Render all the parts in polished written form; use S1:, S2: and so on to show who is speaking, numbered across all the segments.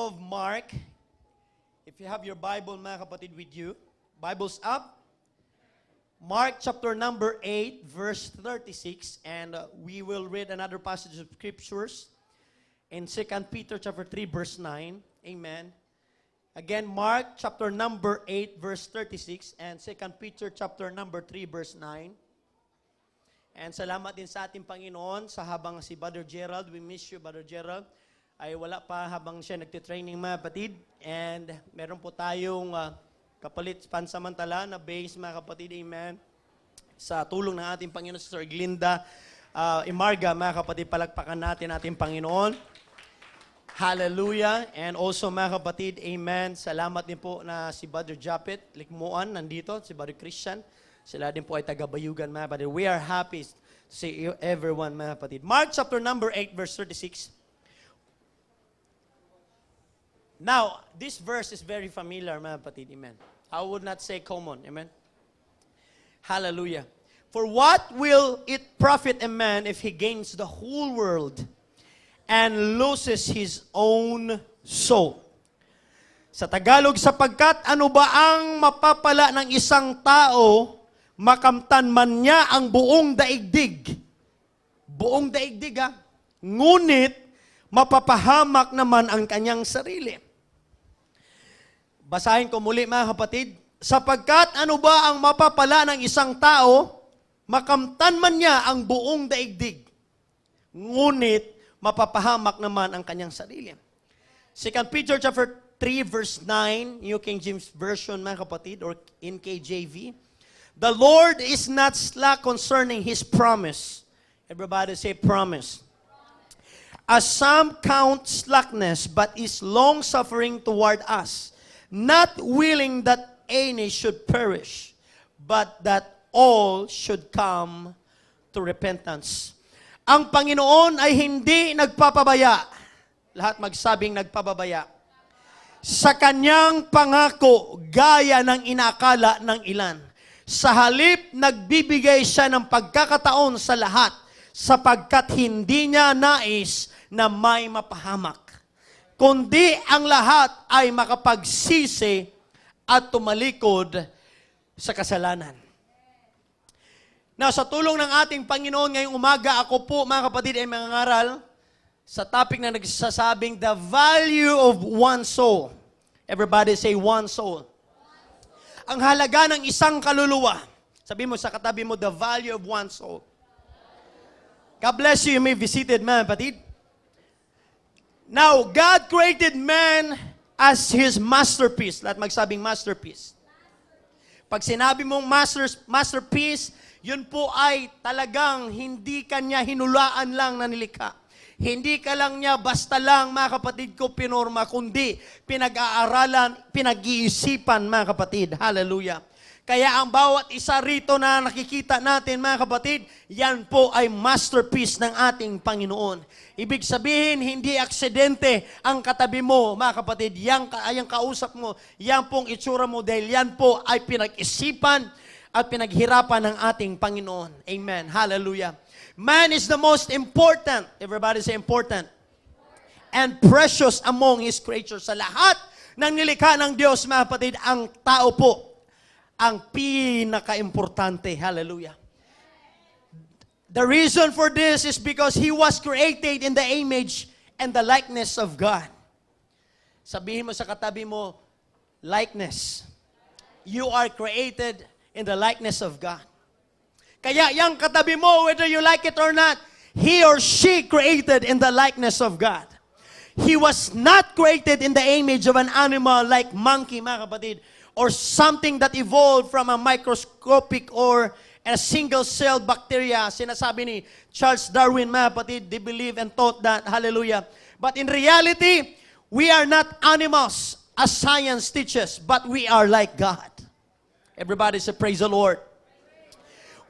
S1: of Mark. If you have your Bible, mga kapatid, with you, Bible's up. Mark chapter number 8, verse 36, and we will read another passage of scriptures in 2 Peter chapter 3, verse 9. Amen. Again, Mark chapter number 8, verse 36, and 2 Peter chapter number 3, verse 9. And salamat din sa ating Panginoon sa habang si Brother Gerald, we miss you, Brother Gerald, ay wala pa habang siya nagtitraining, mga kapatid. And meron po tayong kapalit pansamantala na base, mga kapatid, amen. Sa tulong ng ating Panginoon, Sister Glinda Imarga, mga kapatid, palagpakan natin ating Panginoon. Hallelujah. And also, mga kapatid, amen. Salamat din po na si Brother Japet Likmuan nandito, si Brother Christian. Sila din po ay taga-Bayugan, mga kapatid. We are happy to see everyone, mga kapatid. Mark chapter number 8, verse 36. Now, this verse is very familiar, mga kapatid. Amen. I would not say common. Amen. Hallelujah. For what will it profit a man if he gains the whole world and loses his own soul? Sa Tagalog, sapagkat ano ba ang mapapala ng isang tao makamtan man niya ang buong daigdig? Buong daigdig, ha? Ngunit mapapahamak naman ang kanyang sarili. Basahin ko muli, mga kapatid. Sapagkat ano ba ang mapapala ng isang tao, makamtan man niya ang buong daigdig, ngunit mapapahamak naman ang kanyang sarili. 2 Peter chapter 3, verse 9, New King James Version, mga kapatid, or in KJV. The Lord is not slack concerning His promise. Everybody say promise. As some count slackness, but is long-suffering toward us, not willing that any should perish, but that all should come to repentance. Ang Panginoon ay hindi nagpapabaya. Lahat magsabing nagpapabaya. Sa kanyang pangako, gaya ng inakala ng ilan. Sa halip, nagbibigay siya ng pagkakataon sa lahat, sapagkat hindi niya nais na may mapahamak, kundi ang lahat ay makapagsisi at tumalikod sa kasalanan. Now, sa tulong ng ating Panginoon ngayong umaga, ako po, mga kapatid, ay mangangaral sa topic na nagsasabing the value of one soul. Everybody say one soul. Ang halaga ng isang kaluluwa. Sabi mo sa katabi mo, the value of one soul. God bless you. You may be seated, mga kapatid. Now, God created man as His masterpiece. Lahat magsabing masterpiece. Pag sinabi mong masterpiece, yun po ay talagang hindi kanya hinulaan lang na nilikha. Hindi ka lang niya basta lang, mga kapatid ko, pinorma, kundi pinag-aaralan, pinag-iisipan, mga kapatid. Hallelujah. Kaya ang bawat isa rito na nakikita natin, mga kapatid, yan po ay masterpiece ng ating Panginoon. Ibig sabihin, hindi aksidente ang katabi mo, mga kapatid. Yang kausap mo, yan pong itsura mo, dahil yan po ay pinag-isipan at pinaghirapan ng ating Panginoon. Amen. Hallelujah. Man is the most important. Everybody say important. And precious among His creatures. Sa lahat ng nilikha ng Diyos, mga kapatid, ang tao po ang pinaka-importante. Hallelujah. The reason for this is because he was created in the image and the likeness of God. Sabihin mo sa katabi mo, likeness. You are created in the likeness of God. Kaya yung katabi mo, whether you like it or not, he or she created in the likeness of God. He was not created in the image of an animal like monkey, mga kapatid, or something that evolved from a microscopic or a single-celled bacteria. Sinasabi ni Charles Darwin, mga kapatid, they believe and taught that. Hallelujah. But in reality, we are not animals as science teaches, but we are like God. Everybody say, praise the Lord.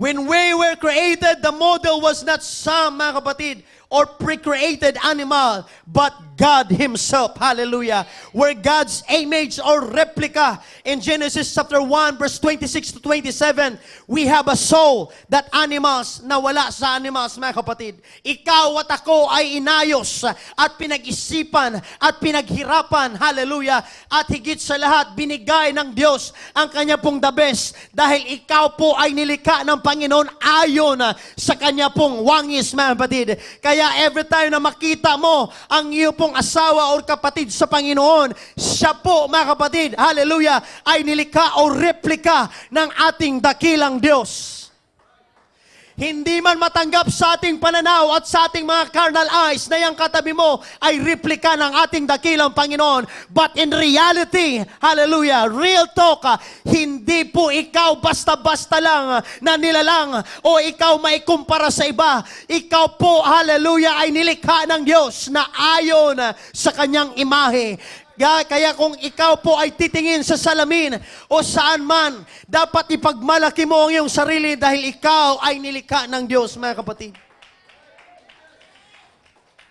S1: When we were created, the model was not some, mga kapatid, or pre-created animal, but God Himself. Hallelujah. We're God's image or replica. In Genesis chapter 1, verse 26 to 27, we have a soul that animals, na wala sa animals, mga kapatid. Ikaw at ako ay inayos at pinag-isipan at pinaghirapan. Hallelujah. At higit sa lahat, binigay ng Diyos ang Kanya pong the best. Dahil ikaw po ay nilikha ng Panginoon ayon sa Kanya pong wangis, mga kapatid. Kaya every time na makita mo ang iyo pong asawa o kapatid sa Panginoon, siya po, mga kapatid, hallelujah, ay nilikha o replika ng ating dakilang Diyos. Hindi man matanggap sa ating pananaw at sa ating mga carnal eyes na yung katabi mo ay replika ng ating dakilang Panginoon. But in reality, hallelujah, real talk, hindi po ikaw basta-basta lang na nilalang o ikaw may kumpara sa iba. Ikaw po, hallelujah, ay nilikha ng Diyos na ayon sa Kanyang imahe. Kaya kung ikaw po ay titingin sa salamin o saan man, dapat ipagmalaki mo ang iyong sarili dahil ikaw ay nilikha ng Diyos, mga kapatid.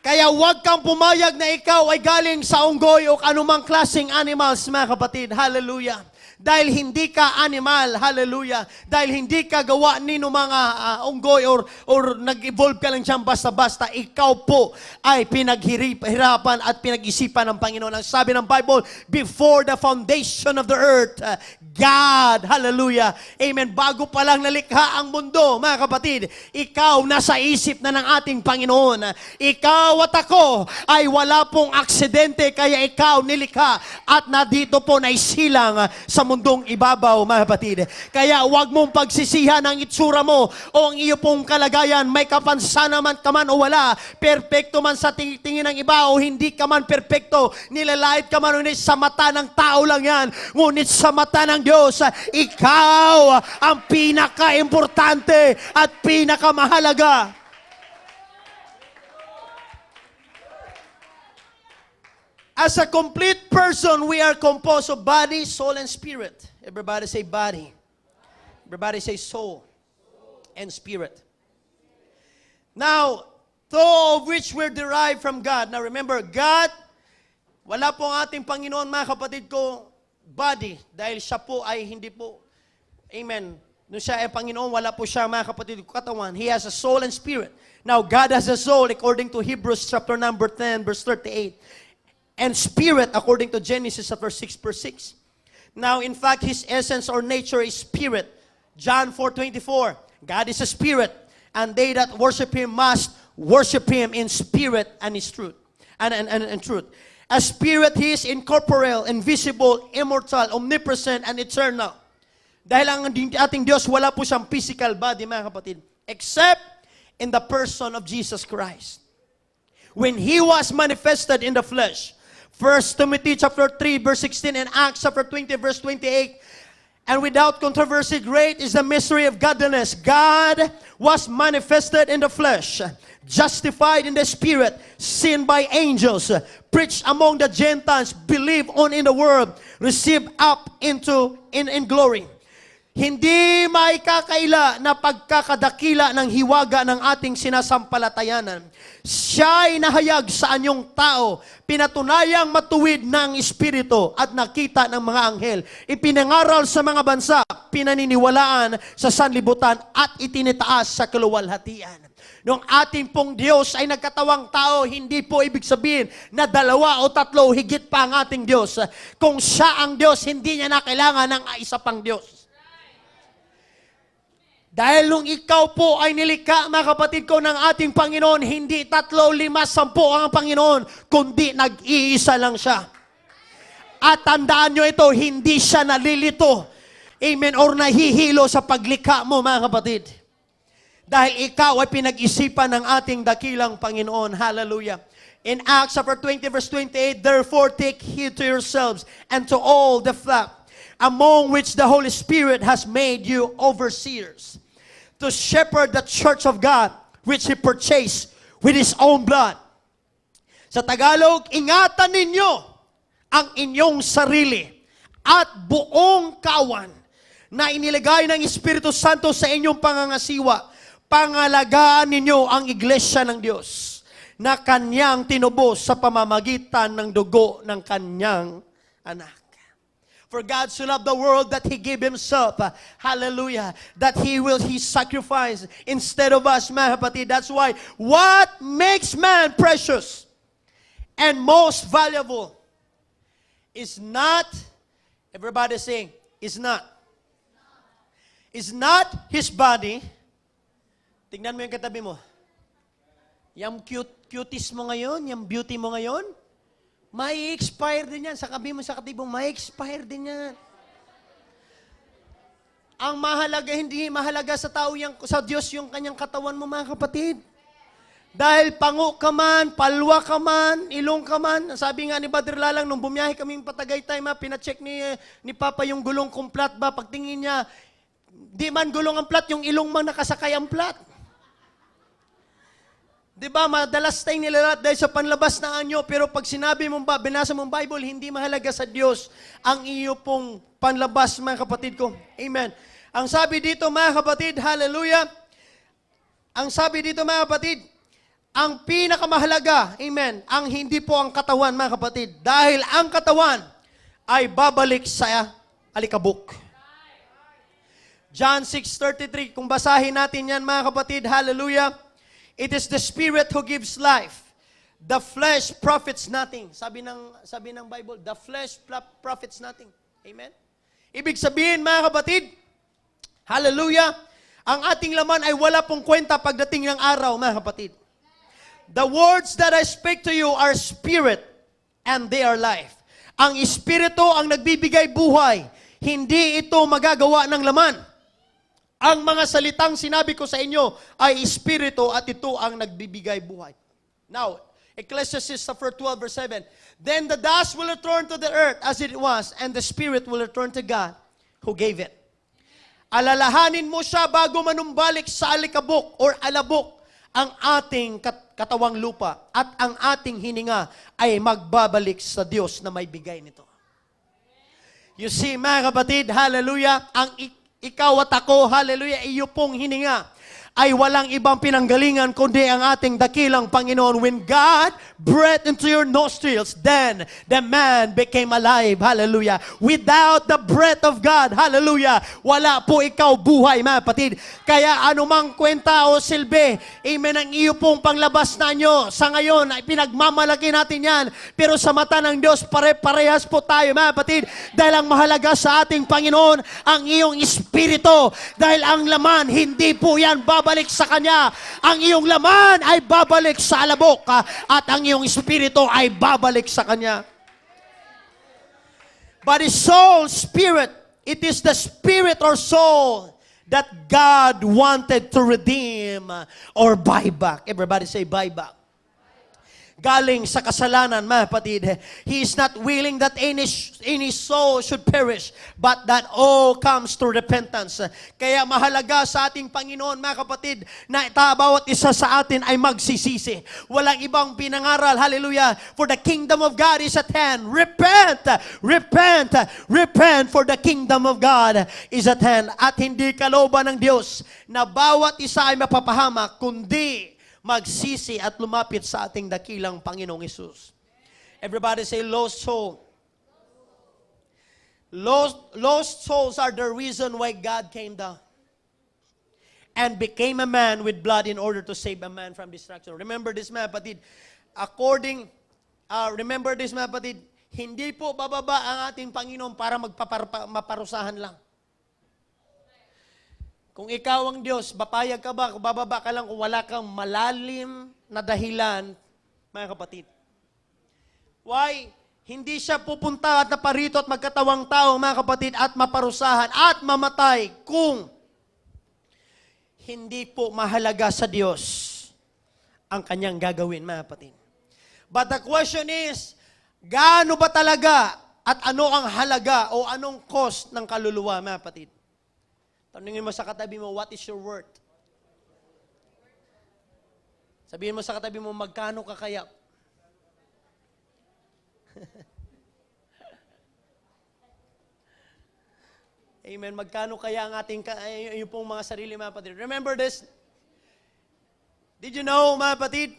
S1: Kaya huwag kang pumayag na ikaw ay galing sa unggoy o anumang klaseng animals, mga kapatid. Hallelujah. Dahil hindi ka animal, hallelujah. Dahil hindi ka gawa nino mga unggoy or nag-evolve ka lang dyan basta-basta. Ikaw po ay pinaghirapan at pinag-isipan ng Panginoon. Ang sabi ng Bible, before the foundation of the earth, God, hallelujah, amen, bago pa lang nalikha ang mundo, mga kapatid, ikaw nasa isip na ng ating Panginoon. Ikaw at ako ay wala pong aksidente, kaya ikaw nilikha at nadito po naisilang sa mundong ibabaw, mga kapatid. Kaya huwag mong pagsisihan ang itsura mo o ang iyo pong kalagayan, may kapansanaman ka man o wala, perpekto man sa tingin ng iba o hindi ka man perpekto, nilalait ka man, ngunit sa mata ng tao lang yan, ngunit sa mata ng Diyos, ikaw ang pinaka-importante at pinaka-mahalaga. As a complete person, we are composed of body, soul, and spirit. Everybody say body. Everybody say soul and spirit. Now, two of which were derived from God. Now remember, God, wala po ang ating Panginoon, mga kapatid ko, body. Dahil siya po ay hindi po, amen, nung siya ay Panginoon, wala po siya, mga kapatid ko, katawan. He has a soul and spirit. Now, God has a soul, according to Hebrews chapter number 10, verse 38. And spirit, according to Genesis chapter 6, verse 6. Now, in fact, His essence or nature is spirit. John 4:24. God is a spirit, and they that worship Him must worship Him in spirit and His truth. And truth. A spirit, He is incorporeal, invisible, immortal, omnipresent, and eternal. Dahil ang ating Diyos, wala po siyang physical body, mga kapatid, except in the person of Jesus Christ. When He was manifested in the flesh, 1 Timothy chapter 3, verse 16, and Acts chapter 20, verse 28, and without controversy, great is the mystery of godliness. God was manifested in the flesh, justified in the spirit, seen by angels, preached among the Gentiles, believed on in the world, received up into in glory. Hindi maikakaila na pagkakadakila ng hiwaga ng ating sinasampalatayanan. Siya ay nahayag sa anyong tao, pinatunayang matuwid ng Espiritu at nakita ng mga anghel. Ipinangaral sa mga bansa, pinaniniwalaan sa sanlibutan at itinitaas sa kaluwalhatian. Nung ating pong Diyos ay nagkatawang tao, hindi po ibig sabihin na dalawa o tatlo higit pa ang ating Diyos. Kung siya ang Diyos, hindi niya na kailangan ng isa pang Diyos. Dahil nung ikaw po ay nilikha, mga kapatid ko, ng ating Panginoon, hindi 3, 5, 10 ang Panginoon, kundi nag-iisa lang siya. At tandaan nyo ito, hindi siya nalilito, amen, or nahihilo sa paglikha mo, mga kapatid. Dahil ikaw ay pinag-isipan ng ating dakilang Panginoon. Hallelujah. In Acts chapter 20, verse 28, therefore take heed to yourselves and to all the flock, among which the Holy Spirit has made you overseers, to shepherd the church of God, which He purchased with His own blood. Sa Tagalog, ingatan ninyo ang inyong sarili at buong kawan na inilagay ng Espiritu Santo sa inyong pangangasiwa. Pangalagaan ninyo ang iglesia ng Diyos na kanyang tinubos sa pamamagitan ng dugo ng kanyang anak. For God so loved the world that He gave Himself. Hallelujah. That He sacrificed instead of us, mga kapatid. That's why, what makes man precious and most valuable is not, everybody saying, is not his body. Tingnan mo yung katabi mo. Yung cuties mo ngayon, yung beauty mo ngayon, may expire din yan. Sabi mo sa katibong, may expire din yan. Ang mahalaga, hindi mahalaga sa tao yung, sa Diyos yung kanyang katawan mo, mga kapatid. Dahil pango ka man, palwa ka man, ilong ka man. Sabi nga ni Brother Lalang, nung bumiyahe kaming Patagaytay, pinacheck ni Papa yung gulong kung plat ba. Pagtingin niya, di man gulong ang plat, yung ilong man nakasakay ang plat. Diba, madalas tayong nilalat dahil sa panlabas na anyo, pero pag sinabi mong binasa mong Bible, hindi mahalaga sa Diyos ang iyo pong panlabas, mga kapatid ko. Amen. Ang sabi dito, mga kapatid, hallelujah, ang sabi dito, mga kapatid, ang pinakamahalaga, amen, ang hindi po ang katawan, mga kapatid, dahil ang katawan ay babalik sa alikabok. John 6:33, kung basahin natin yan, mga kapatid, hallelujah, it is the Spirit who gives life. The flesh profits nothing. Sabi ng Bible, the flesh profits nothing. Amen? Ibig sabihin, mga kapatid, hallelujah, ang ating laman ay wala pong kwenta pagdating ng araw, mga kapatid. The words that I speak to you are spirit and they are life. Ang Espiritu ang nagbibigay buhay. Hindi ito magagawa ng laman. Ang mga salitang sinabi ko sa inyo ay Espiritu at ito ang nagbibigay buhay. Now, Ecclesiastes 12 verse 7. Then the dust will return to the earth as it was, and the Spirit will return to God who gave it. Alalahanin mo siya bago manumbalik sa alikabok or alabok ang ating katawang lupa at ang ating hininga ay magbabalik sa Diyos na may bigay nito. You see, mga kapatid, hallelujah, ang ikaw at ako, hallelujah, iyo pong hininga ay walang ibang pinanggalingan kundi ang ating dakilang Panginoon. When God breathed into your nostrils, then the man became alive. Hallelujah. Without the breath of God, hallelujah, wala po ikaw buhay, mga kapatid. Kaya anumang kwenta o silbi, amen, ang iyo pong panglabas na nyo, sa ngayon ay pinagmamalaki natin yan. Pero sa mata ng Diyos, pare-parehas po tayo, mga kapatid. Dahil ang mahalaga sa ating Panginoon, ang iyong espiritu. Dahil ang laman, hindi po yan babalik sa Kanya. Ang iyong laman ay babalik sa alabok at ang iyong espiritu ay babalik sa Kanya. But His soul, spirit, it is the spirit or soul that God wanted to redeem or buy back. Everybody say buy back. Galing sa kasalanan, mga kapatid. He is not willing that any soul should perish, but that all comes to repentance. Kaya mahalaga sa ating Panginoon, mga kapatid, na bawat isa sa atin ay magsisisi. Walang ibang pinangaral, hallelujah, for the kingdom of God is at hand. Repent! Repent! Repent, for the kingdom of God is at hand. At hindi kalooban ng Diyos na bawat isa ay mapapahamak, kundi magsisi at lumapit sa ating dakilang Panginoong Hesus. Everybody say, lost soul. Lost souls are the reason why God came down and became a man with blood in order to save a man from destruction. Remember this, mga kapatid. Remember this, mga kapatid. Hindi po bababa ang ating Panginoon para maparusahan lang. Kung ikaw ang Diyos, papayag ka ba? Kung bababa ka lang kung wala kang malalim na dahilan, mga kapatid. Why? Hindi siya pupunta at naparito at magkatawang tao, mga kapatid, at maparusahan at mamatay kung hindi po mahalaga sa Diyos ang kanyang gagawin, mga kapatid. But the question is, gaano ba talaga at ano ang halaga o anong cost ng kaluluwa, mga kapatid? Tanungin mo sa katabi mo, what is your worth? Sabihin mo sa katabi mo, magkano ka kaya? Amen. Magkano kaya ang ating, yung pong mga sarili, mga kapatid? Remember this? Did you know, mga kapatid,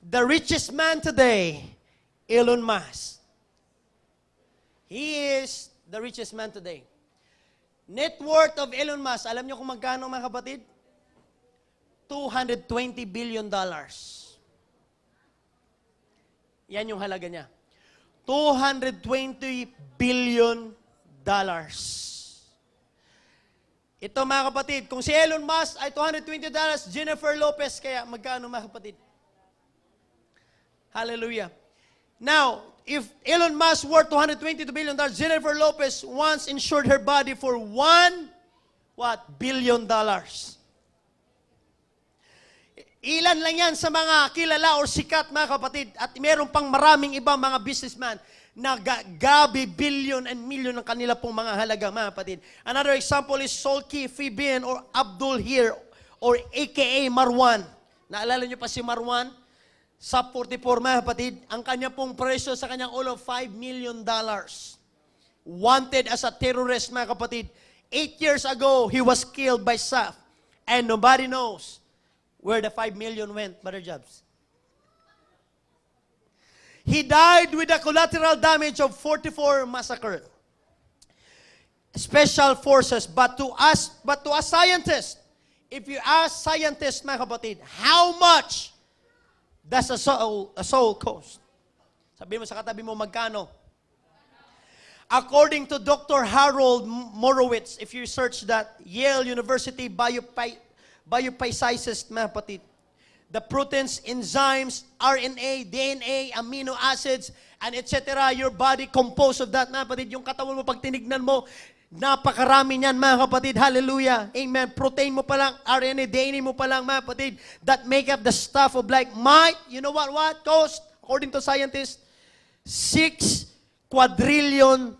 S1: the richest man today, Elon Musk. He is the richest man today. Net worth of Elon Musk, alam niyo kung magkano mga kapatid? $220 billion. Yan yung halaga niya. $220 billion. Ito mga kapatid, kung si Elon Musk ay $220, Jennifer Lopez kaya magkano mga kapatid? Hallelujah. Now, if Elon Musk worth $222 billion, Jennifer Lopez once insured her body for $1 billion. Ilan lang yan sa mga kilala or sikat mga kapatid at meron pang maraming ibang mga businessman na gabi, billion and million ng kanila pong mga halaga mga kapatid. Another example is Solki Fibian or Abdul here or aka Marwan. Naalala nyo pa si Marwan? Sub 44 mga kapatid, ang kanya pong presyo sa kanyang all of $5 million. Wanted as a terrorist mga kapatid. 8 years ago, he was killed by SAF and nobody knows where the 5 million went, Brother Jobs. He died with the collateral damage of 44 massacre. Special forces, but to a scientist, if you ask scientists, mga kapatid, how much does a soul cost? Sabi mo sa katabi mo, magkano? According to Dr. Harold Morowitz, if you search that, Yale University biophysicist, mga kapatid, the proteins, enzymes, RNA, DNA, amino acids, and etc. Your body composed of that, mga kapatid. Yung katawan mo, pag tinignan mo, napakarami niyan, mga kapatid. Hallelujah. Amen. Protein mo pa lang, RNA, DNA mo pa lang, mga kapatid, that make up the stuff of like might, you know what cost, according to scientists, $6 quadrillion.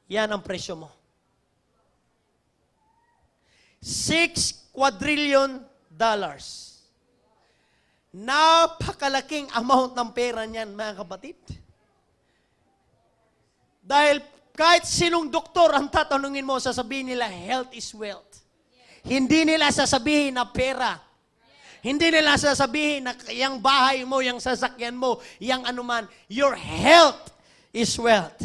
S1: Yan ang presyo mo. $6 quadrillion. Napakalaking amount ng pera niyan, mga kapatid. Dahil kahit sinong doktor ang tatanungin mo, sasabihin nila, health is wealth. Hindi nila sasabihin na pera. Hindi nila sasabihin na yung bahay mo, yung sasakyan mo, yung anuman. Your health is wealth.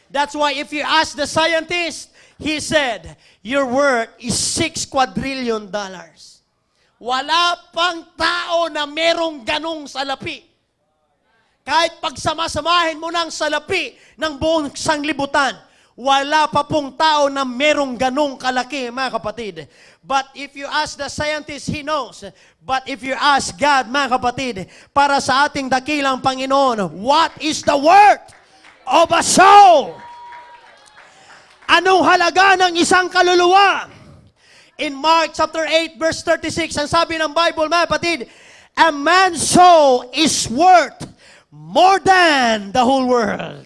S1: That's why if you ask the scientist, he said, your worth is $6 quadrillion. Wala pang tao na merong ganong salapi. Kahit pagsama-samahin mo ng salapi ng buong sanglibutan, wala pa pong tao na merong ganong kalaki, mga kapatid. But if you ask the scientist, he knows. But if you ask God, mga kapatid, para sa ating dakilang Panginoon, what is the worth of a soul? Anong halaga ng isang kaluluwa? In Mark chapter 8 verse 36, ang sabi ng Bible, mga kapatid, a man's soul is worth more than the whole world.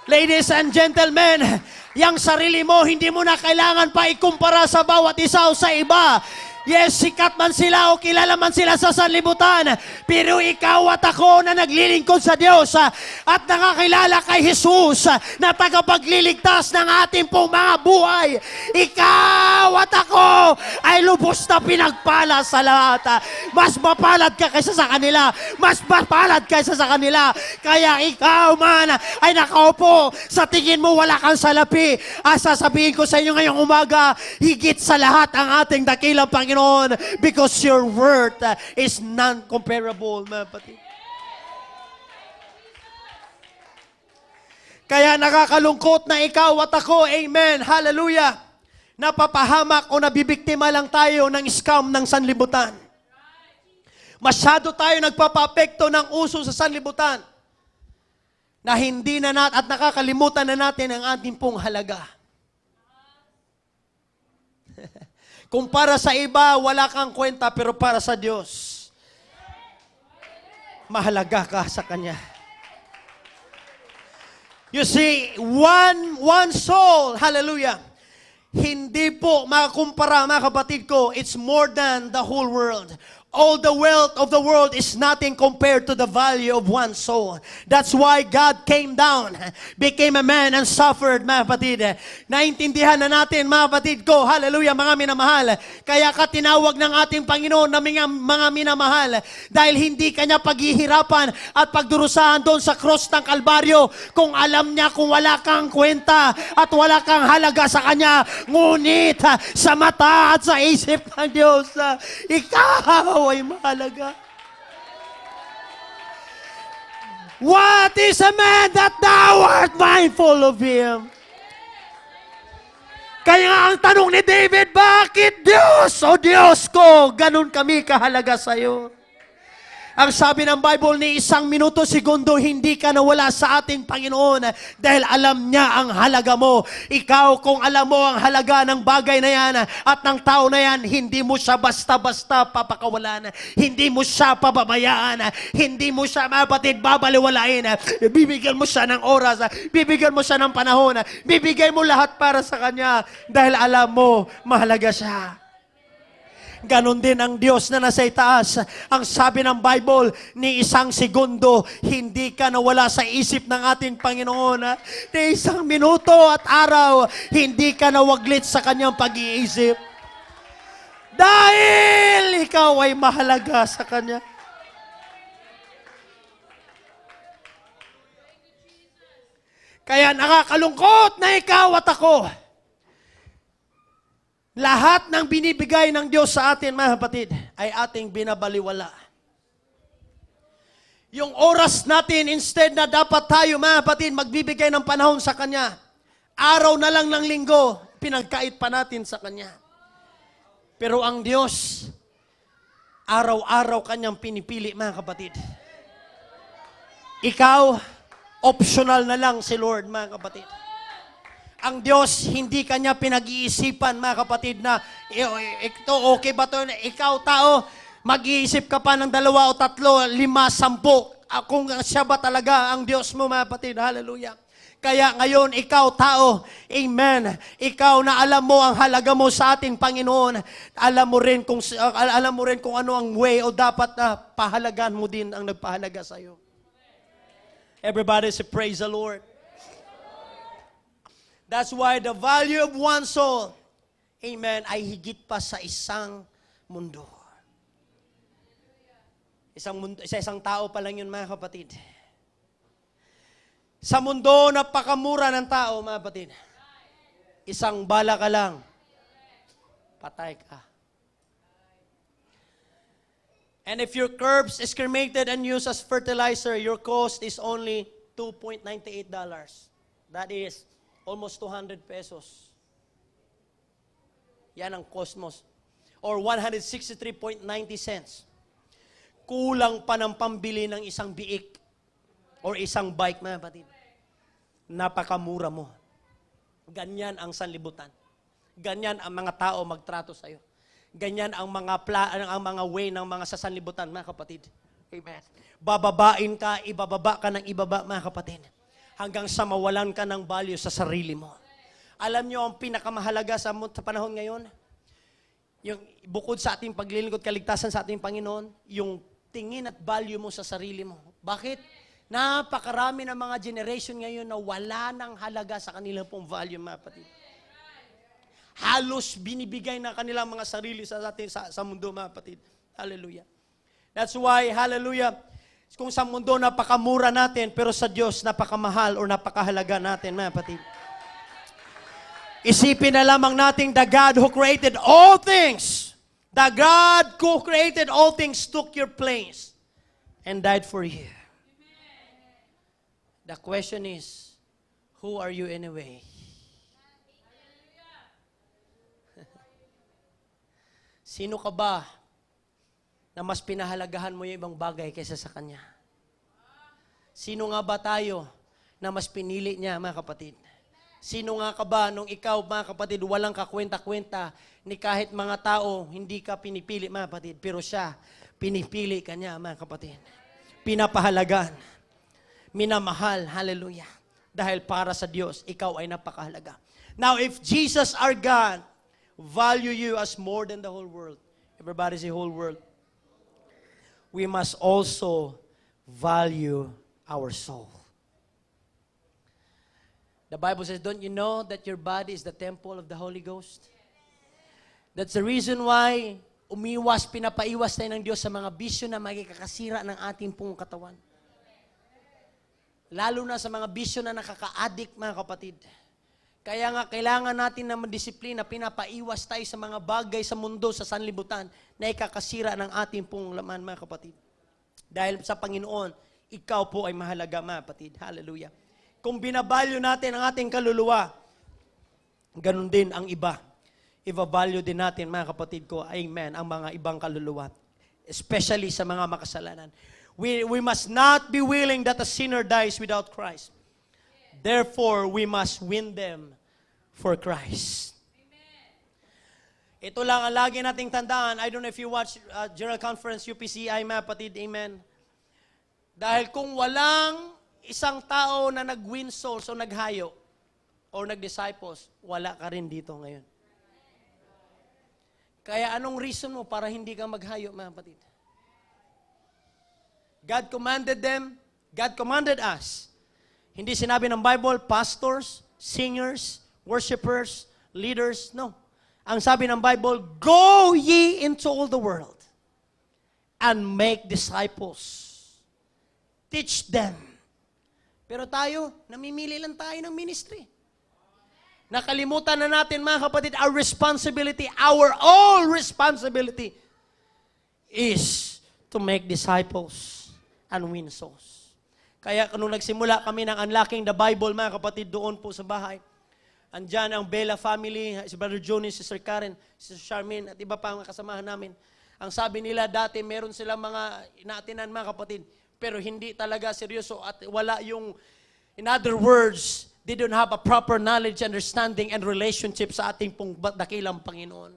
S1: Ladies and gentlemen, yung sarili mo, hindi mo na kailangan pa ikumpara sa bawat isa o sa iba. Yes, sikat man sila o kilala man sila sa sanlibutan, pero ikaw at ako na naglilingkod sa Diyos at nakakilala kay Jesus na tagapagliligtas ng ating pong mga buhay, ikaw at ako ay lubos na pinagpala sa lahat. Mas mapalad ka kaysa sa kanila. Mas mapalad kaysa sa kanila. Kaya ikaw man ay nakaupo, sa tingin mo wala kang salapi. Sasabihin ko sa inyo ngayong umaga, higit sa lahat ang ating dakilang Panginoon, because your worth is non-comparable, mga kapatid. Kaya nakakalungkot na ikaw at ako, amen, hallelujah, napapahamak o nabibiktima lang tayo ng scam ng sanlibutan. Masyado tayo nagpapapekto ng uso sa sanlibutan na hindi na at nakakalimutan na natin ang ating pong halaga. Kung para sa iba, wala kang kwenta, pero para sa Diyos, mahalaga ka sa Kanya. You see, one soul, hallelujah, hindi po makakumpara, mga kapatid ko, it's more than the whole world. All the wealth of the world is nothing compared to the value of one soul. That's why God came down, became a man, and suffered, mga kapatid. Naintindihan na natin, mga kapatid ko, hallelujah, mga minamahal. Kaya ka tinawag ng ating Panginoon na mga minamahal dahil hindi kanya paghihirapan at pagdurusahan doon sa cross ng Kalbaryo kung alam niya kung wala kang kwenta at wala kang halaga sa kanya. Ngunit sa mata at sa isip ng Diyos, ikaw ay mahalaga. What is a man that thou art mindful of him? Kaya nga ang tanong ni David, bakit Diyos, o Diyos ko, ganun kami kahalaga sa'yo? Ang sabi ng Bible, ni 1 minuto, segundo, hindi ka nawala sa ating Panginoon dahil alam niya ang halaga mo. Ikaw, kung alam mo ang halaga ng bagay na yan at ng tao na yan, hindi mo siya basta-basta papakawalan. Hindi mo siya pababayaan. Hindi mo siya, mapatid, babaliwalain. Bibigyan mo siya ng oras. Bibigyan mo siya ng panahon. Bibigay mo lahat para sa Kanya dahil alam mo, mahalaga siya. Ganon din ang Diyos na nasa itaas. Ang sabi ng Bible, ni 1 segundo, hindi ka nawala sa isip ng ating Panginoon. Ni 1 minuto at araw, hindi ka nawaglit sa Kanyang pag-iisip. Dahil ikaw ay mahalaga sa Kanya. Kaya nakakalungkot na ikaw at ako. Lahat ng binibigay ng Diyos sa atin, mga kapatid, ay ating binabaliwala. Yung oras natin, instead na dapat tayo, mga kapatid, magbibigay ng panahon sa Kanya, araw na lang ng linggo, pinagkait pa natin sa Kanya. Pero ang Diyos, araw-araw Kanyang pinipili, mga kapatid. Ikaw, optional na lang si Lord, mga kapatid. Ang Diyos, hindi Kanya pinag-iisipan, mga kapatid, na ito, okay ba ito? Ikaw, tao, mag-iisip ka pa ng 2 o 3, 5, 10. Kung siya ba talaga ang Diyos mo, mga kapatid. Hallelujah. Kaya ngayon, ikaw, tao, amen. Ikaw na alam mo ang halaga mo sa ating Panginoon, alam mo rin kung ano ang way o dapat na pahalagan mo din ang nagpahalaga sa iyo. Everybody say, praise the Lord. That's why the value of one soul, amen, ay higit pa sa isang mundo. Isang tao pa lang yun, mga kapatid. Sa mundo, napakamura ng tao, mga kapatid. Isang bala ka lang, patay ka. And if your curbs is cremated and used as fertilizer, your cost is only $2.98. That is almost 200 pesos. Yan ang cosmos. Or 163.90 cents. Kulang pa ng pambili ng isang biik or isang bike, mga kapatid. Napakamura mo. Ganyan ang sanlibutan. Ganyan ang mga tao magtrato sa'yo. Ganyan ang mga way ng mga sasanlibutan, mga kapatid. Amen. Bababain ka, ibababa ka ng ibaba, mga kapatid. Hanggang sa mawalan ka ng value sa sarili mo. Alam nyo ang pinakamahalaga sa panahon ngayon? Yung bukod sa ating paglilingkod, kaligtasan sa ating Panginoon, yung tingin at value mo sa sarili mo. Bakit? Napakarami ng mga generation ngayon na wala ng halaga sa kanilang pong value, mga kapatid. Halos binibigay na kanilang mga sarili sa atin sa mundo, mga kapatid. Hallelujah. That's why, hallelujah, kung sa mundo napakamura natin, pero sa Diyos napakamahal o napakahalaga natin, mga kapatid. Isipin na lamang natin, the God who created all things, the God who created all things took your place and died for you. The question is, who are you anyway? Sino ka ba na mas pinahalagahan mo yung ibang bagay kaysa sa Kanya? Sino nga ba tayo na mas pinili niya, mga kapatid? Sino nga ka ba nung ikaw, mga kapatid, walang kakwenta-kwenta ni kahit mga tao, hindi ka pinipili, mga kapatid, pero siya, pinipili ka niya, mga kapatid. Pinapahalagan, minamahal, hallelujah. Dahil para sa Diyos, ikaw ay napakahalaga. Now, if Jesus our God value you as more than the whole world, everybody say whole world. we must also value our soul. The Bible says, don't you know that your body is the temple of the Holy Ghost? That's the reason why pinapaiwas tayo ng Diyos sa mga bisyo na magkakasira ng ating pong katawan. Lalo na sa mga bisyo na nakaka-addict, mga kapatid. Kaya nga, kailangan natin na madisiplina, pinapaiwas tayo sa mga bagay sa mundo, sa sanlibutan, na ikakasira ng ating pong laman, mga kapatid. Dahil sa Panginoon, ikaw po ay mahalaga, mga kapatid. Hallelujah. Kung binavalue natin ang ating kaluluwa, ganun din ang iba. I-value din natin, mga kapatid ko, amen, ang mga ibang kaluluwa. Especially sa mga makasalanan. We must not be willing that a sinner dies without Christ. Therefore, we must win them for Christ. Ito lang ang lagi nating tandaan. I don't know if you watch General Conference, UPCI, mga kapatid, amen. Dahil kung walang isang tao na nag-win souls o naghayo o nag-disciples, wala ka rin dito ngayon. Kaya anong reason mo para hindi ka maghayo, mga kapatid? God commanded them, God commanded us. Hindi sinabi ng Bible, pastors, singers, worshipers, leaders, no. Ang sabi ng Bible, go ye into all the world and make disciples. Teach them. Pero tayo, namimili lang tayo ng ministry. Nakalimutan na natin, mga kapatid, our responsibility, our all responsibility is to make disciples and win souls. Kaya nung nagsimula kami ng Unlocking the Bible, mga kapatid, doon po sa bahay, andyan ang Bella family, si Brother Johnny, si Sister Karen, si Sister Charmaine, at iba pa ang kasamahan namin. Ang sabi nila dati, meron silang mga inaatinan, mga kapatid, pero hindi talaga seryoso at wala yung, in other words, they don't have a proper knowledge, understanding, and relationship sa ating pong dakilang Panginoon.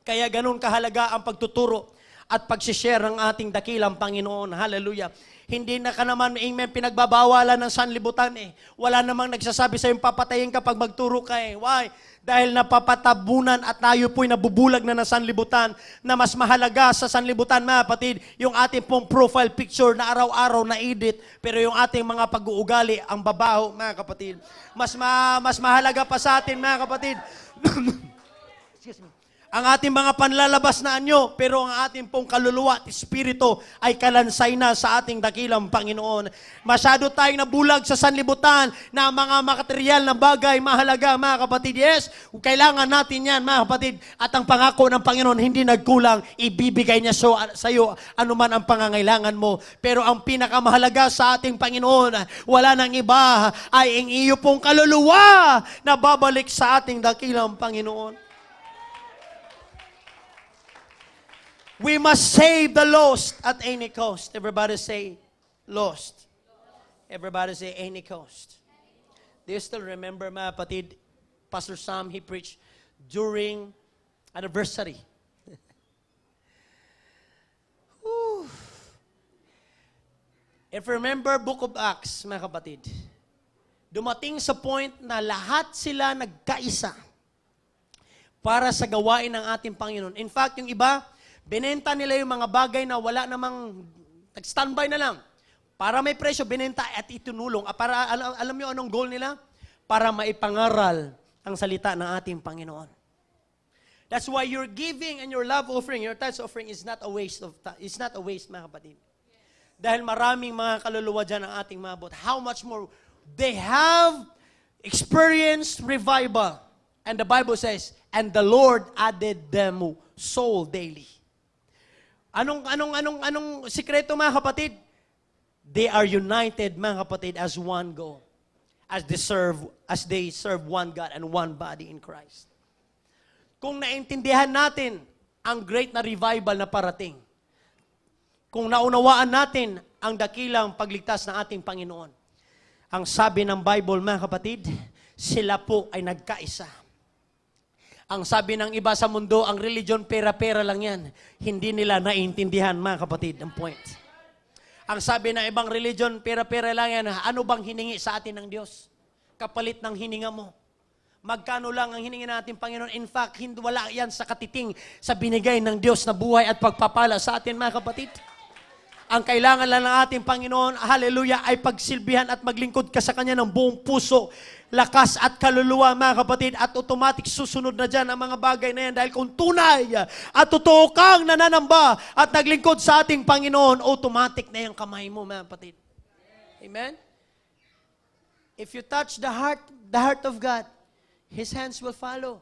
S1: Kaya ganun kahalaga ang pagtuturo at pag-share ng ating dakilang Panginoon. Hallelujah. Hindi na ka naman, amen, pinagbabawalan ng sanlibutan eh. Wala namang nagsasabi sa yung papatayin ka pag magturo ka eh. Why? Dahil napapatabunan at tayo po'y nabubulag na ng sanlibutan na mas mahalaga sa sanlibutan, mga kapatid, yung ating pong profile picture na araw-araw na edit, pero yung ating mga pag-uugali, ang babaho, mga kapatid. Mas mahalaga pa sa atin, mga kapatid. Excuse me. Ang ating mga panlalabas na anyo, pero ang ating pong kaluluwa at espiritu ay kalansay na sa ating dakilang Panginoon. Masyado tayong nabulag sa sanlibutan na mga material na bagay mahalaga, mga kapatid. Yes, kailangan natin yan, mga kapatid. At ang pangako ng Panginoon hindi nagkulang, ibibigay niya sa iyo anuman ang pangangailangan mo. Pero ang pinakamahalaga sa ating Panginoon, wala nang iba, ay ang iyo pong kaluluwa na babalik sa ating dakilang Panginoon. We must save the lost at any cost. Everybody say, lost. Everybody say, any cost. Do you still remember, mga kapatid, Pastor Sam, he preached during anniversary. If you remember Book of Acts, mga kapatid, dumating sa point na lahat sila nagkaisa para sa gawain ng ating Panginoon. In fact, yung iba, binenta nila yung mga bagay na wala namang, nag-standby na lang. Para may presyo, binenta at itunulong. Para, alam nyo anong goal nila? Para maipangaral ang salita ng ating Panginoon. That's why your giving and your love offering, your tithes offering is not a waste, mga kapatid. Dahil maraming mga kaluluwa dyan ang ating mabot. How much more? They have experienced revival. And the Bible says, and the Lord added them soul daily. Anong sikreto, mga kapatid? They are united, mga kapatid, as one goal. As they serve one God and one body in Christ. Kung naintindihan natin ang great na revival na parating, kung naunawaan natin ang dakilang pagligtas ng ating Panginoon, ang sabi ng Bible, mga kapatid, sila po ay nagkaisa. Ang sabi ng iba sa mundo, ang religion, pera-pera lang yan. Hindi nila naiintindihan, mga kapatid, ang point. Ang sabi ng ibang religion, pera-pera lang yan. Ano bang hiningi sa atin ng Diyos? Kapalit ng hininga mo. Magkano lang ang hiningi natin, Panginoon? In fact, wala yan sa katiting sa binigay ng Diyos na buhay at pagpapala sa atin, mga kapatid. Ang kailangan lang ng ating Panginoon, hallelujah, ay pagsilbihan at maglingkod ka sa Kanya ng buong puso, lakas at kaluluwa, mga kapatid, at automatic susunod na dyan ang mga bagay na yan. Dahil kung tunay at totoo kang nananamba at naglingkod sa ating Panginoon, automatic na yung kamay mo, mga kapatid. Amen? If you touch the heart of God, His hands will follow.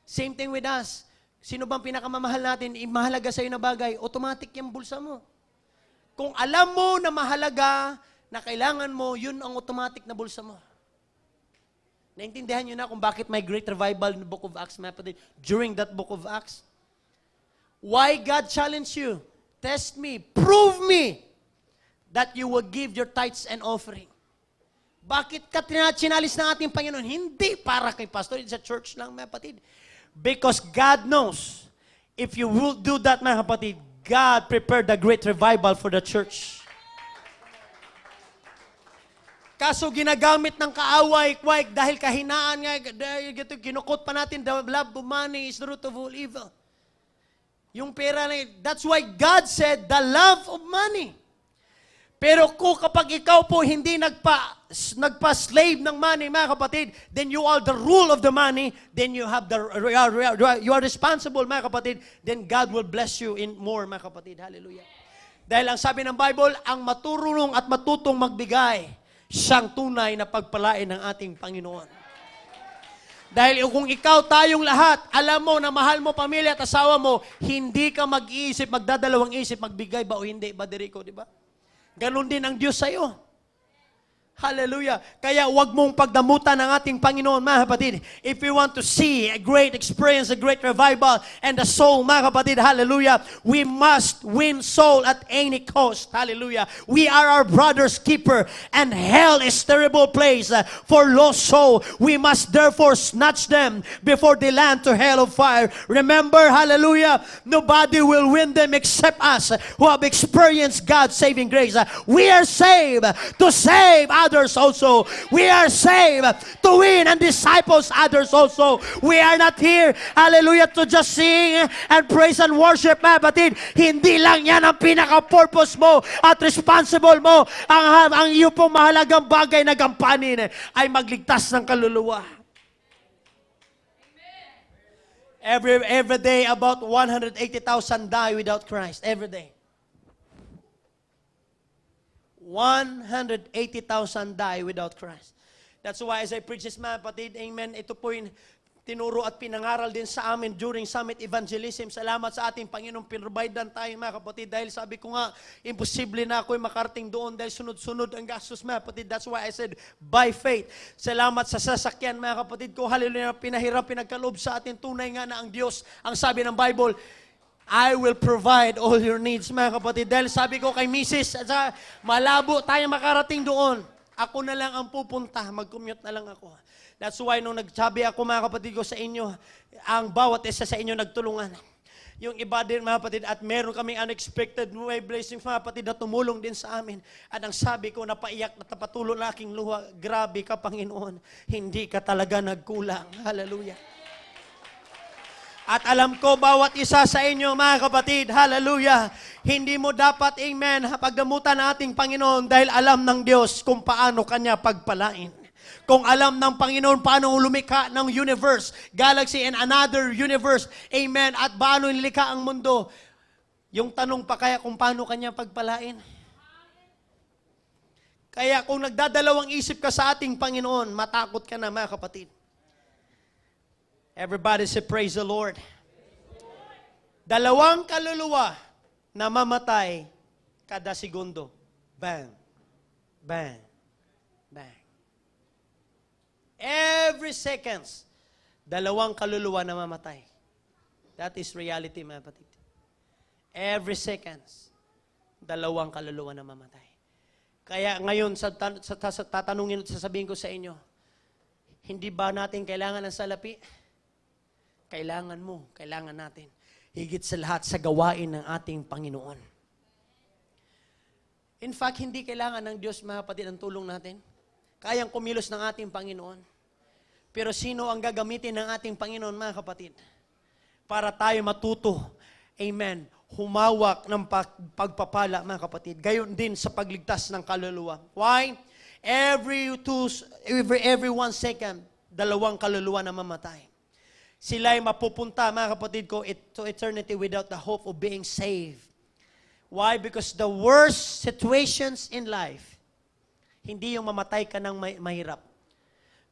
S1: Same thing with us. Sino bang pinakamamahal natin, mahalaga sa'yo na bagay, automatic yung bulsa mo. Kung alam mo na mahalaga, na kailangan mo, yun ang automatic na bulsa mo. Naintindihan nyo na kung bakit may great revival in the book of Acts, mga kapatid, during that book of Acts? Why God challenged you? Test me, prove me that you will give your tithes and offering. Bakit ka chinalis ng ating Panginoon? Hindi para kay pastor, sa church lang, mga kapatid. Because God knows, if you will do that, mga kapatid, God prepared a great revival for the church. Kaso ginagamit ng kaaway, dahil kahinaan nga, dahil kinukot pa natin, the love of money is the root of all evil. Yung pera na, that's why God said, the love of money. Pero kung kapag ikaw po hindi nagpa-slave ng money, mga kapatid, then you are the rule of the money, then you are responsible, mga kapatid, then God will bless you in more, mga kapatid. Hallelujah. Dahil ang sabi ng Bible, ang maturunong at matutong magbigay, siyang tunay na pagpalain ng ating Panginoon. Dahil kung ikaw, tayong lahat, alam mo na mahal mo pamilya at asawa mo, hindi ka mag-iisip, magdadalawang isip, magbigay ba o hindi, Baderico, di ba? Ganon din ang Diyos sa'yo. Hallelujah. Kaya huwag mong pagdamutan ng ating Panginoon, mga kapatid. If you want to see a great experience, a great revival, and the soul, mga kapatid, hallelujah, we must win soul at any cost. Hallelujah. We are our brother's keeper, and hell is a terrible place for lost soul. We must therefore snatch them before they land to hell of fire. Remember, hallelujah, nobody will win them except us who have experienced God's saving grace. We are saved to save others also. We are saved to win and disciples others also. We are not here, hallelujah, to just sing and praise and worship, mga batid. Hindi lang yan ang pinaka-purpose mo at responsible mo. Ang iyo pong mahalagang bagay na gampanin ay magligtas ng kaluluwa. Every day, about 180,000 die without Christ. Every day. 180,000 die without Christ. That's why as I preach this, mga kapatid, amen, ito po yung tinuro at pinangaral din sa amin during Summit Evangelism. Salamat sa ating Panginoon, pinrovidean tayo, mga kapatid, dahil sabi ko nga, imposible na ako'y makarating doon dahil sunod-sunod ang gastos, mga kapatid. That's why I said, by faith. Salamat sa sasakyan, mga kapatid ko, hallelujah, pinahirap, pinagkaloob sa atin, tunay nga na ang Diyos, ang sabi ng Bible, I will provide all your needs, mga kapatid. Dahil sabi ko kay Mrs., malabo tayo makarating doon. Ako na lang ang pupunta, mag-commute na lang ako. That's why nung nagsabi ako, mga kapatid ko, sa inyo, ang bawat isa sa inyo nagtulungan. Yung iba din, mga kapatid, at meron kaming unexpected may blessings, mga kapatid, na tumulong din sa amin. At ang sabi ko, napaiyak, napatulo na aking luha, grabe ka, Panginoon, hindi ka talaga nagkulang. Hallelujah. At alam ko, bawat isa sa inyo, mga kapatid, hallelujah, hindi mo dapat, amen, pagdamutan ng ating Panginoon dahil alam ng Diyos kung paano Kanya pagpalain. Kung alam ng Panginoon paano lumikha ng universe, galaxy and another universe, amen, at paano nilikha ang mundo, yung tanong pa kaya kung paano Kanya pagpalain. Kaya kung nagdadalawang isip ka sa ating Panginoon, matakot ka na, mga kapatid. Everybody say, praise the Lord. Dalawang kaluluwa na mamatay kada segundo. Bang, bang, bang. Every seconds, dalawang kaluluwa na mamatay. That is reality, mga kapatid. Every seconds, dalawang kaluluwa na mamatay. Kaya ngayon, tatanungin at sasabihin ko sa inyo, hindi ba natin kailangan ng salapi? Kailangan mo, kailangan natin. Higit sa lahat sa gawain ng ating Panginoon. In fact, hindi kailangan ng Diyos, mga kapatid, ang tulong natin. Kayang kumilos ng ating Panginoon. Pero sino ang gagamitin ng ating Panginoon, mga kapatid? Para tayo matuto, amen, humawak ng pagpapala, mga kapatid. Gayon din sa pagligtas ng kaluluwa. Why? Every 1 second, 2 kaluluwa na mamatay. Sila'y mapupunta, mga kapatid ko, to eternity without the hope of being saved. Why? Because the worst situations in life, hindi yung mamatay ka ng mahirap.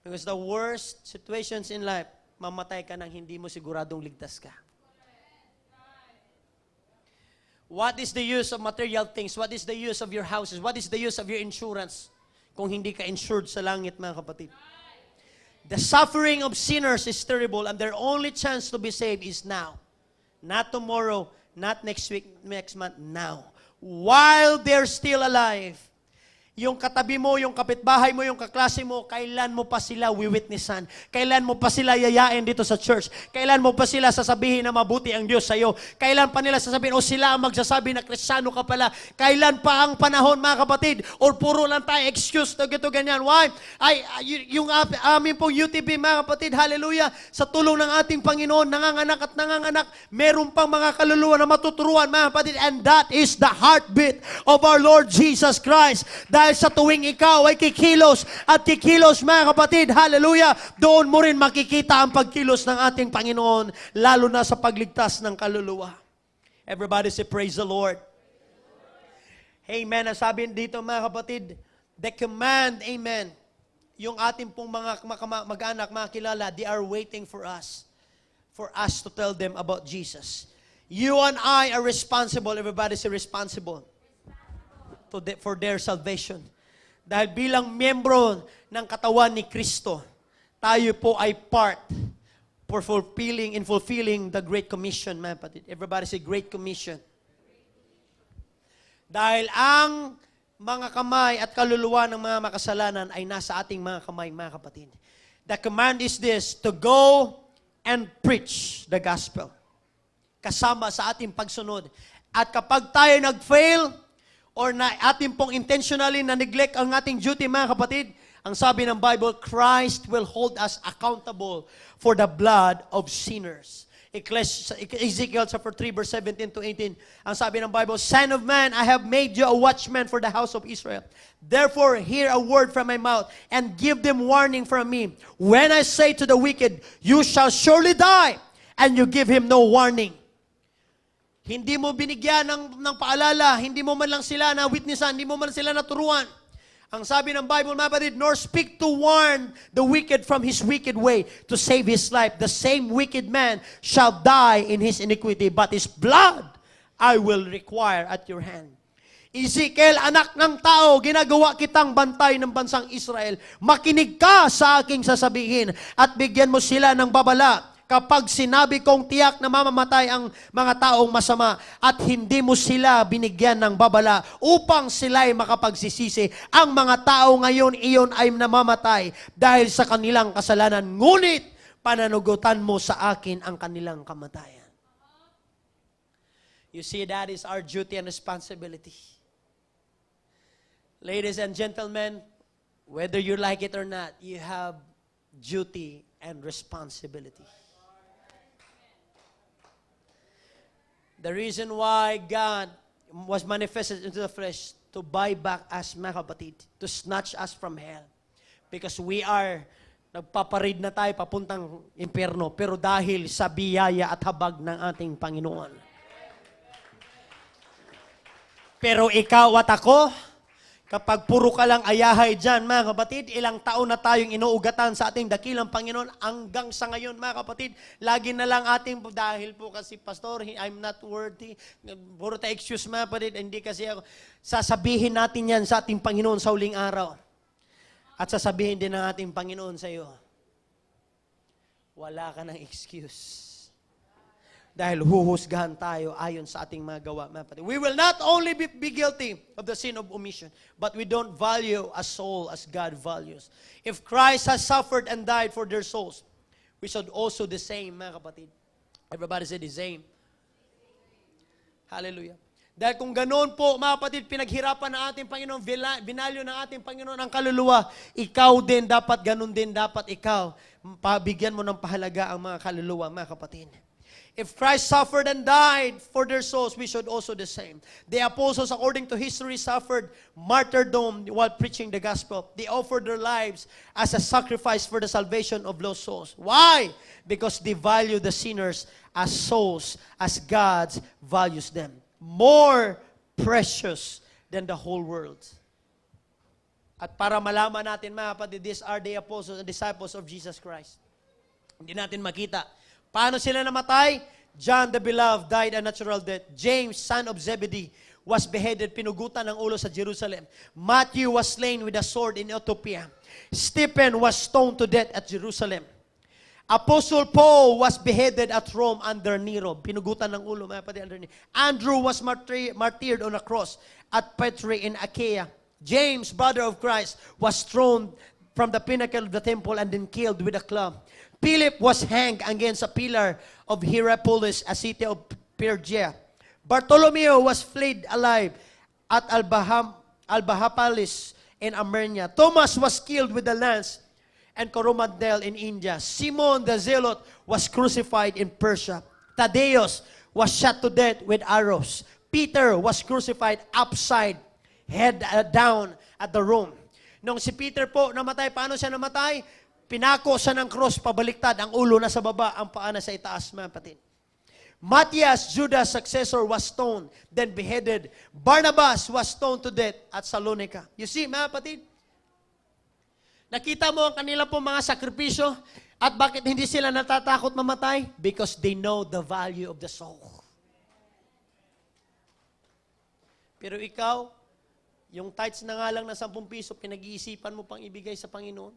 S1: Because the worst situations in life, mamatay ka ng hindi mo siguradong ligtas ka. What is the use of material things? What is the use of your houses? What is the use of your insurance? Kung hindi ka insured sa langit, mga kapatid. The suffering of sinners is terrible, and their only chance to be saved is now. Not tomorrow, not next week, next month, now. While they're still alive. Yung katabi mo, yung kapitbahay mo, yung kaklase mo, kailan mo pa sila wiwitnessan? Kailan mo pa sila yayain dito sa church? Kailan mo pa sila sasabihin na mabuti ang Diyos sa'yo? Kailan pa nila sasabihin, o sila ang magsasabi na Kristiyano ka pala? Kailan pa ang panahon, mga kapatid? Or puro lang tayo excuse to gito ganyan? Why? Yung amin pong UTB, mga kapatid, hallelujah, sa tulong ng ating Panginoon, nanganganak, meron pang mga kaluluwa na matuturuan, mga kapatid, and that is the heartbeat of our Lord Jesus Christ. Dahil sa tuwing ikaw ay kikilos at kikilos, mga kapatid, hallelujah, doon mo rin makikita ang pagkilos ng ating Panginoon, lalo na sa pagligtas ng kaluluwa. Everybody say, praise the Lord. Amen. Ang sabi dito, mga kapatid, the command, amen, yung ating pong mga mag-anak, mga kilala, they are waiting for us to tell them about Jesus. You and I are responsible. Everybody say responsible. For their salvation. Dahil bilang miyembro ng katawan ni Kristo, tayo po ay part for fulfilling the Great Commission, mga kapatid. Everybody say Great Commission. Dahil ang mga kamay at kaluluwa ng mga makasalanan ay nasa ating mga kamay, mga kapatid. The command is this, to go and preach the gospel. Kasama sa ating pagsunod. At kapag tayo nag-fail, or na ating pong intentionally na neglect ang ating duty, mga kapatid, ang sabi ng Bible, Christ will hold us accountable for the blood of sinners. Ezekiel chapter 3 verse 17 to 18, ang sabi ng Bible, Son of man, I have made you a watchman for the house of Israel. Therefore, hear a word from my mouth, and give them warning from me. When I say to the wicked, you shall surely die, and you give him no warning. Hindi mo binigyan ng paalala, hindi mo man lang sila na witnessan, hindi mo man sila naturuan. Ang sabi ng Bible, mga kapatid, nor speak to warn the wicked from his wicked way to save his life. The same wicked man shall die in his iniquity, but his blood I will require at your hand. Ezekiel, anak ng tao, ginagawa kitang bantay ng bansang Israel. Makinig ka sa aking sasabihin at bigyan mo sila ng babala. Kapag sinabi kong tiyak na mamamatay ang mga taong masama at hindi mo sila binigyan ng babala upang sila'y makapagsisisi, ang mga tao ngayon iyon ay namamatay dahil sa kanilang kasalanan. Ngunit pananugutan mo sa akin ang kanilang kamatayan. You see, that is our duty and responsibility. Ladies and gentlemen, whether you like it or not, you have duty and responsibility. The reason why God was manifested into the flesh to buy back us, mga kapatid, to snatch us from hell. Because we are, nagpaparid na tayo papuntang impyerno, pero dahil sa biyaya at habag ng ating Panginoon. Pero ikaw at ako, kapag puro ka lang ayahay dyan, mga kapatid, ilang taon na tayong inuugatan sa ating dakilang Panginoon, hanggang sa ngayon, mga kapatid, lagi na lang ating, dahil po kasi, Pastor, I'm not worthy, puro tayo excuse, mga kapatid, hindi kasi ako, sasabihin natin yan sa ating Panginoon sa huling araw. At sasabihin din ng ating Panginoon sa iyo, wala ka ng excuse. Dahil huhusgahan tayo ayon sa ating mga gawa. We will not only be guilty of the sin of omission, but we don't value a soul as God values. If Christ has suffered and died for their souls, we should also the same, mga kapatid. Everybody say the same. Hallelujah. Dahil kung ganoon po, mga kapatid, pinaghirapan ng ating Panginoon, binalyo ng ating Panginoon ang kaluluwa, ikaw din dapat, ganun din dapat ikaw, pabigyan mo ng pahalaga ang mga kaluluwa, mga kapatid. If Christ suffered and died for their souls, we should also the same. The apostles, according to history, suffered martyrdom while preaching the gospel. They offered their lives as a sacrifice for the salvation of lost souls. Why? Because they value the sinners as souls, as God values them. More precious than the whole world. At para malaman natin, mga kapatid, these are the apostles and disciples of Jesus Christ. Hindi natin makita. Paano sila namatay? John the Beloved died a natural death. James, son of Zebedee, was beheaded, pinugutan ng ulo sa Jerusalem. Matthew was slain with a sword in Ethiopia. Stephen was stoned to death at Jerusalem. Apostle Paul was beheaded at Rome under Nero. Pinugutan ng ulo, mga kapatid, under Nero. Andrew was martyred on a cross at Petra in Achaia. James, brother of Christ, was thrown from the pinnacle of the temple and then killed with a club. Philip was hanged against a pillar of Hierapolis, a city of Persia. Bartholomew was flayed alive at Albahapalis in Armenia. Thomas was killed with a lance and Coromandel in India. Simon the Zealot was crucified in Persia. Thaddeus was shot to death with arrows. Peter was crucified upside head down at the Rome. Nung si Peter po namatay, paano siya namatay? Pinako siya ng cross, pabaliktad, ang ulo na sa baba, ang paa na sa itaas, mga kapatid. Matthias, Judas' successor, was stoned, then beheaded. Barnabas was stoned to death at Salonika. You see, mga kapatid, nakita mo ang kanila po mga sakripisyo, at bakit hindi sila natatakot mamatay? Because they know the value of the soul. Pero ikaw, yung tithes na nga lang na 10 piso, pinag-iisipan mo pang ibigay sa Panginoon?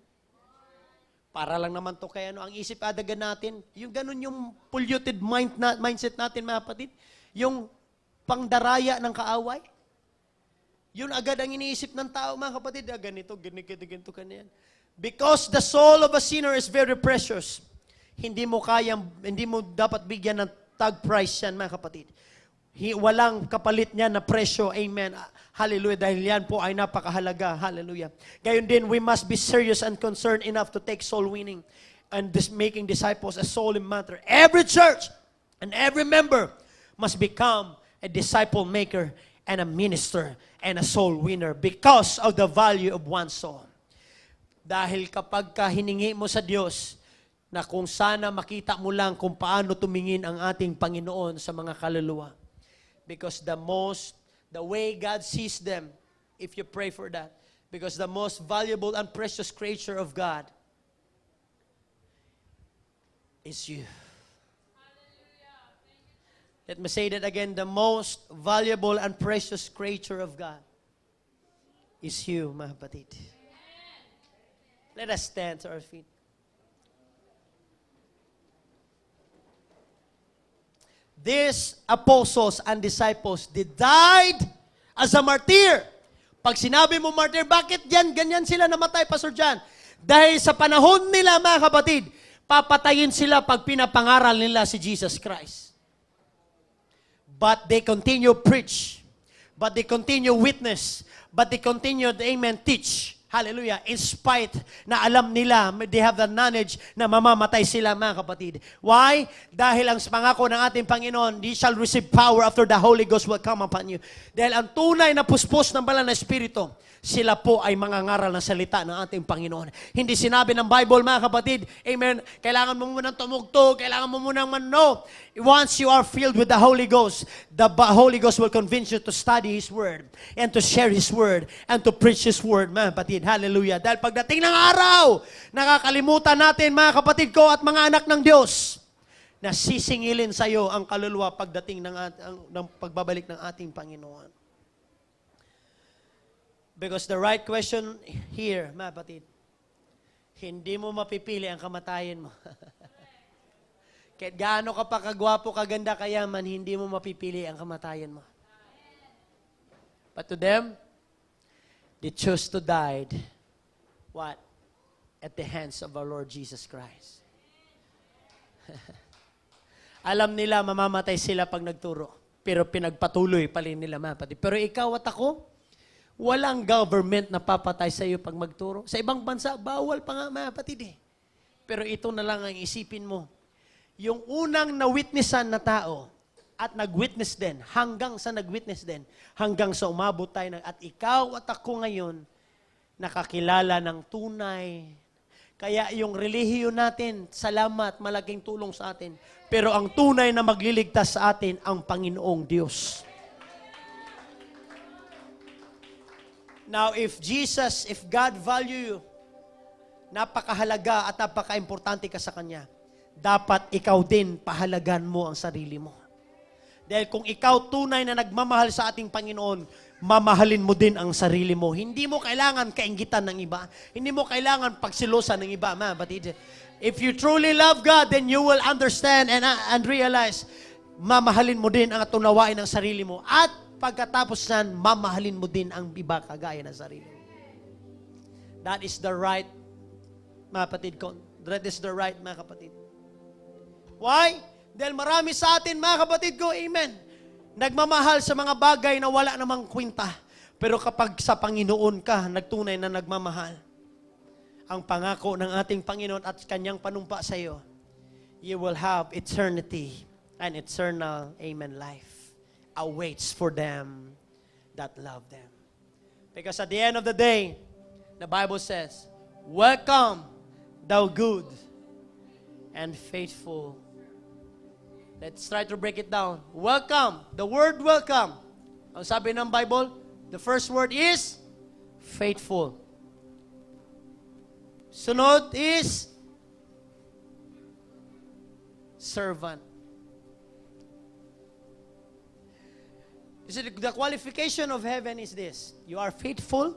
S1: Para lang naman to kaya ang isip adagan natin, yung ganun yung polluted mindset natin, mga kapatid. Yung pangdaraya ng kaaway. Yun agad ang iniisip ng tao, mga kapatid. Ganito, ganyan. Because the soul of a sinner is very precious. Hindi mo dapat bigyan ng tag price yan, mga kapatid. Walang kapalit niya na presyo. Amen. Hallelujah. Dahil yan po ay napakahalaga. Hallelujah. Gayon din, we must be serious and concerned enough to take soul winning and making disciples a soul matter. Every church and every member must become a disciple maker and a minister and a soul winner because of the value of one soul. Dahil kapag hiningi mo sa Diyos na kung sana makita mo lang kung paano tumingin ang ating Panginoon sa mga kaluluwa. Because the way God sees them, if you pray for that, because the most valuable and precious creature of God is you. Let me say that again, the most valuable and precious creature of God is you, mga kapatid. Let us stand to our feet. These apostles and disciples, they died as a martyr. Pag sinabi mo martyr, bakit ganyan sila namatay, Pastor John? Dahil sa panahon nila, mga kapatid, papatayin sila pag pinapangaral nila si Jesus Christ. But they continue preach. But they continue witness. But they continue, amen, teach. Hallelujah. In spite na alam nila, they have the knowledge na mamamatay sila, mga kapatid. Why? Dahil ang pangako ng ating Panginoon, you shall receive power after the Holy Ghost will come upon you. Dahil ang tunay na puspos ng banal na Espiritu, sila po ay mangangaral ng salita ng ating Panginoon. Hindi sinabi ng Bible, mga kapatid, amen, kailangan mo munang tumugtog, kailangan mo munang no. Once you are filled with the Holy Ghost, the Holy Ghost will convince you to study His Word, and to share His Word, and to preach His Word, mga kapatid. Hallelujah. Dahil pagdating ng araw, nakakalimutan natin, mga kapatid ko at mga anak ng Diyos, na sisingilin sa iyo ang kaluluwa pagdating ng pagbabalik ng ating Panginoon. Because the right question here, mga kapatid, hindi mo mapipili ang kamatayan mo. Kahit gaano ka pa kagwapo, kaganda, kayaman, hindi mo mapipili ang kamatayan mo. But to them, they chose to die. What? At the hands of our Lord Jesus Christ. Alam nila, mamamatay sila pag nagturo. Pero pinagpatuloy pa rin nila, mga kapatid. Pero ikaw at ako, walang government na papatay sa iyo pag magturo. Sa ibang bansa, bawal pa nga, mga kapatid eh. Pero ito na lang ang isipin mo. yung unang na-witnessan na tao at nag-witness din, hanggang sa nag-witness din, hanggang sa umabot tayo at ikaw at ako ngayon, nakakilala ng tunay. Kaya yung relihiyon natin, salamat, malaking tulong sa atin. Pero ang tunay na magliligtas sa atin, ang Panginoong Diyos. Now, if God value you, napakahalaga at napaka-importante ka sa Kanya, dapat ikaw din pahalagan mo ang sarili mo. Dahil kung ikaw tunay na nagmamahal sa ating Panginoon, mamahalin mo din ang sarili mo. Hindi mo kailangan kainggitan ng iba. Hindi mo kailangan pagsilosan ng iba. But if you truly love God, then you will understand and realize, mamahalin mo din ang tunawain ng sarili mo. At pagkatapos nan, mamahalin mo din ang iba kagaya ng sarili mo. That is the right, mga kapatid ko. That is the right, mga kapatid. Why? Dahil marami sa atin, mga kapatid ko, amen, nagmamahal sa mga bagay na wala namang kwenta. Pero kapag sa Panginoon ka, nagtunay na nagmamahal, ang pangako ng ating Panginoon at Kanyang panumpa sa iyo, you will have eternity and eternal, amen, life awaits for them that love them. Because at the end of the day, the Bible says, welcome, thou good and faithful. Let's try to break it down. Welcome. The word welcome. Ang sabi ng Bible, the first word is faithful. Sunod is servant. You see, the qualification of heaven is this. You are faithful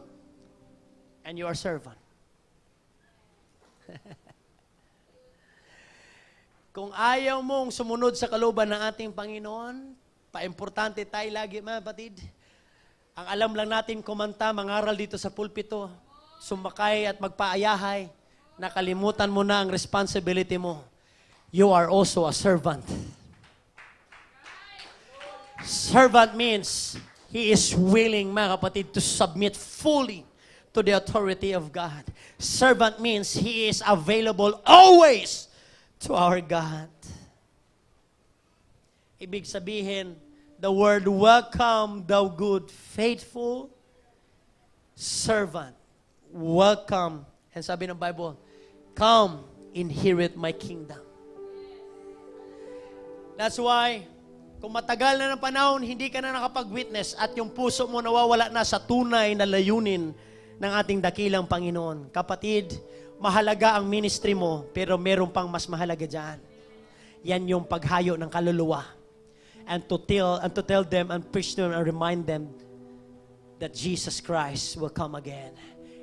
S1: and you are servant. Kung ayaw mong sumunod sa kalooban ng ating Panginoon, paimportante tayo lagi, mga batid. Ang alam lang natin kumanta, mangaral dito sa pulpito, sumakay at magpaayahay, nakalimutan mo na ang responsibility mo. You are also a servant. Servant means he is willing, mga kapatid, to submit fully to the authority of God. Servant means he is available always to our God. Ibig sabihin, the word welcome, thou good, faithful servant. Welcome. And sabi ng Bible, come, inherit my kingdom. That's why, kung matagal na ng panahon, hindi ka na nakapag-witness at yung puso mo nawawala na sa tunay na layunin ng ating dakilang Panginoon. Kapatid, mahalaga ang ministry mo, pero meron pang mas mahalaga dyan. Yan yung paghayo ng kaluluwa. And to tell them and preach them and remind them that Jesus Christ will come again.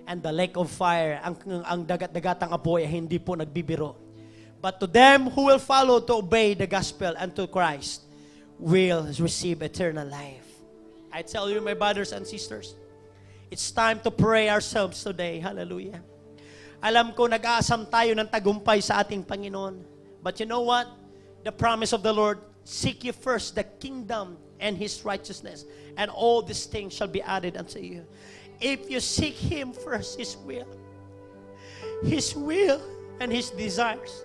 S1: And the lake of fire, ang dagat-dagatang apoy, hindi po nagbibiro. But to them who will follow to obey the gospel and to Christ, will receive eternal life. I tell you, my brothers and sisters, it's time to pray ourselves today. Hallelujah. Alam ko, nag-aasam tayo ng tagumpay sa ating Panginoon. But you know what? The promise of the Lord, seek ye first the kingdom and His righteousness, and all these things shall be added unto you. If you seek Him first, His will and His desires.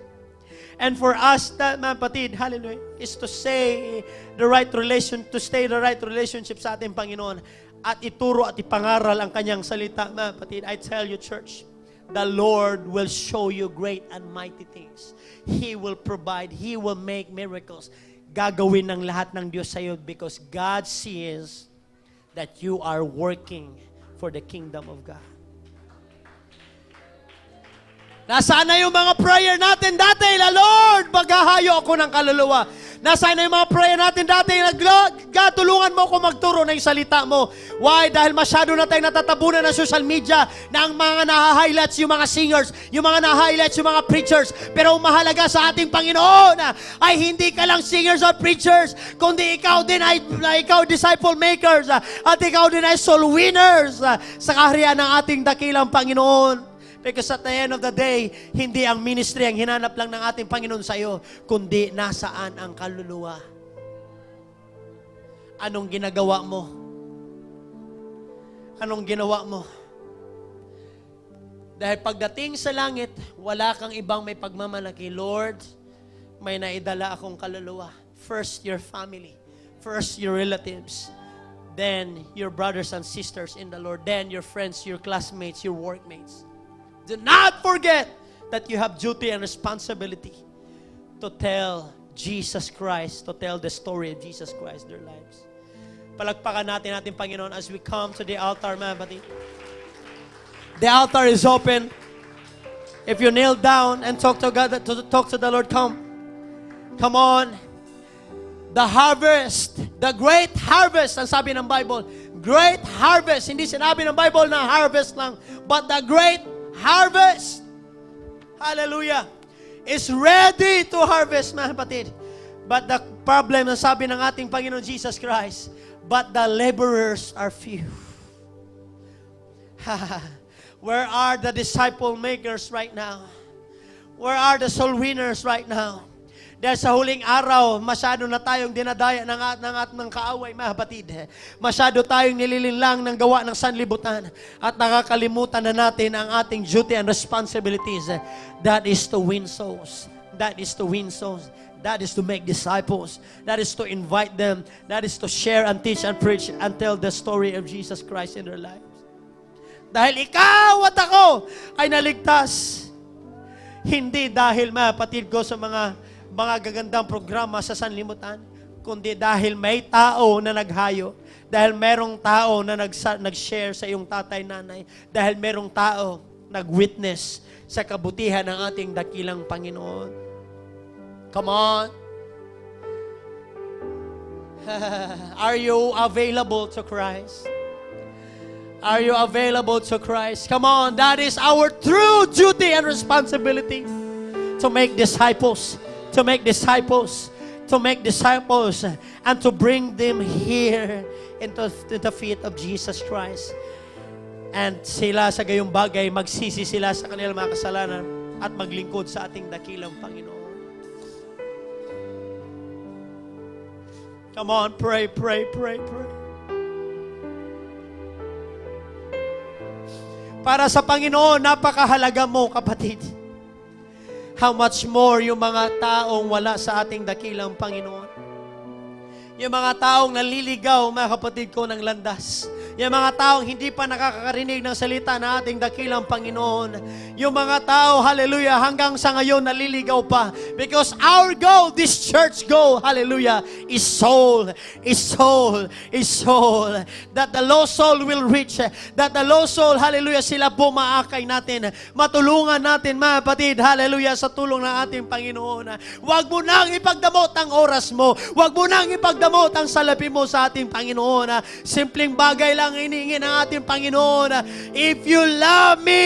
S1: And for us, mga kapatid, hallelujah, is to stay the right relationship sa ating Panginoon at ituro at ipangaral ang Kanyang salita, mga kapatid. I tell you, church, the Lord will show you great and mighty things. He will provide. He will make miracles. Gagawin ng lahat ng Diyos sa iyo because God sees that you are working for the kingdom of God. Nasaan na yung mga prayer natin dati? Lord, maghahayo ako ng kaluluwa. Nasaan na yung mga prayer natin dati? God, tulungan mo ako magturo ng salita mo. Why? Dahil masyado na tayong natatabunan ng social media na ang mga naha-highlights yung mga singers, yung mga naha-highlights yung mga preachers. Pero ang mahalaga sa ating Panginoon ay hindi ka lang singers or preachers, kundi ikaw din ay ikaw disciple makers at ikaw din ay soul winners sa kaharian ng ating dakilang Panginoon. Because at the end of the day, hindi ang ministry ang hinanap lang ng ating Panginoon sa iyo, kundi nasaan ang kaluluwa. Anong ginagawa mo? Anong ginawa mo? Dahil pagdating sa langit, wala kang ibang may pagmamalaki. Lord, may naidala akong kaluluwa. First, your family. First, your relatives. Then, your brothers and sisters in the Lord. Then, your friends, your classmates, your workmates. Do not forget that you have duty and responsibility to tell Jesus Christ, to tell the story of Jesus Christ, their lives. Palagpakan natin ating Panginoon as we come to the altar, mga kapatid. The altar is open. If you kneel down and talk to God, talk to the Lord, come. Come on. The harvest, the great harvest, ang sabi ng Bible, great harvest. Hindi sinabi ng Bible na harvest lang, but the great harvest, hallelujah, is ready to harvest, mga kapatid. But the problem, ang sabi ng ating Panginoon Jesus Christ, but the laborers are few. Where are the disciple makers right now? Where are the soul winners right now? Dahil sa huling araw, masyado na tayong dinadaya ng kaaway, mga kapatid. Masyado tayong nililinlang ng gawa ng sanlibutan at nakakalimutan na natin ang ating duty and responsibilities. That is to win souls. That is to win souls. That is to make disciples. That is to invite them. That is to share and teach and preach and tell the story of Jesus Christ in their lives. Dahil ikaw at ako ay naligtas. Hindi dahil, mga kapatid ko, sa mga gagandang programa sa sanlibutan, kundi dahil may tao na naghayo, dahil merong tao na nag-share sa iyong tatay, nanay, dahil merong tao nag-witness sa kabutihan ng ating dakilang Panginoon. Come on. Are you available to Christ? Are you available to Christ? Come on, that is our true duty and responsibility, to make disciples, to make disciples, to make disciples, and to bring them here into the feet of Jesus Christ. And sila sa gayong bagay, magsisi sila sa kanilang mga kasalanan at maglingkod sa ating dakilang Panginoon. Come on, pray, pray, pray, pray. Para sa Panginoon, napakahalaga mo, kapatid. How much more yung mga taong wala sa ating dakilang Panginoon. Yung mga taong naliligaw, mga kapatid ko, ng landas. Yung mga taong hindi pa nakakarinig ng salita ng ating dakilang Panginoon. Yung mga tao, hallelujah, hanggang sa ngayon naliligaw pa. Because our goal, this church goal, hallelujah, is soul, is soul, is soul. That the lost soul will reach. That the lost soul, hallelujah, sila po maakay natin. Matulungan natin, mga kapatid, hallelujah, sa tulong ng ating Panginoon. Huwag mo nang ipagdamot ang oras mo. Huwag mo nang ipagdamot ang salapi mo sa ating Panginoon. Simpleng bagay lang hinihingi ng ating Panginoon. If you love me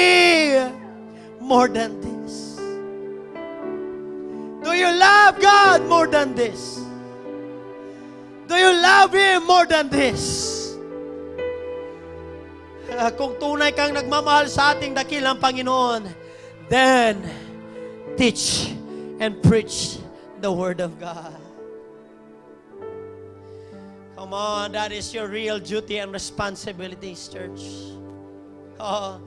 S1: more than this. Do you love God more than this? Do you love Him more than this? Kung tunay kang nagmamahal sa ating dakilang Panginoon, then teach and preach the Word of God. Come on, that is your real duty and responsibilities, church. Oh,